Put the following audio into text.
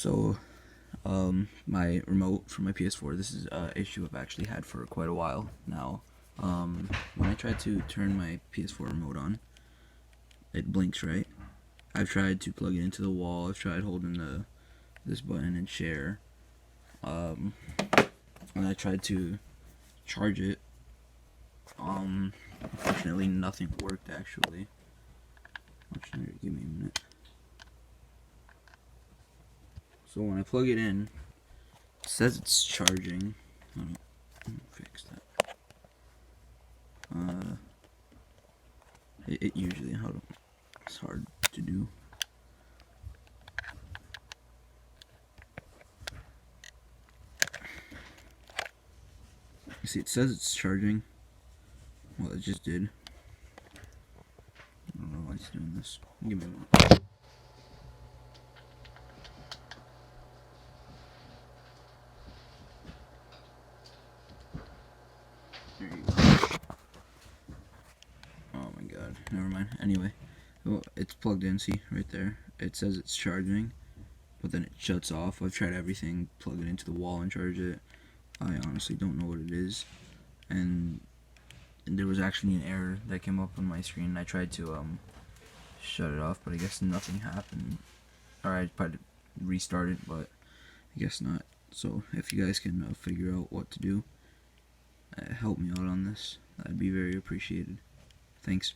So, my remote for my PS4, this is an issue I've actually had for quite a while now. When I try to turn my PS4 remote on, it blinks, right? I've tried to plug it into the wall, I've tried holding this button and share, and I tried to charge it. Unfortunately nothing worked actually. Unfortunately, give me a minute. So when I plug it in, it says it's charging. Let me fix that. It usually, hold on, it's hard to do. You see, it says it's charging. Well, it just did. I don't know why it's doing this. Give me a minute. There you go. Oh my god. Never mind. Anyway, well, it's plugged in. See, right there. It says it's charging, but then it shuts off. I've tried everything. Plug it into the wall and charge it. I honestly don't know what it is. And there was actually an error that came up on my screen. I tried to shut it off, but I guess nothing happened. Or I tried to restart it, but I guess not. So if you guys can figure out what to do, help me out on this, that'd be very appreciated. Thanks.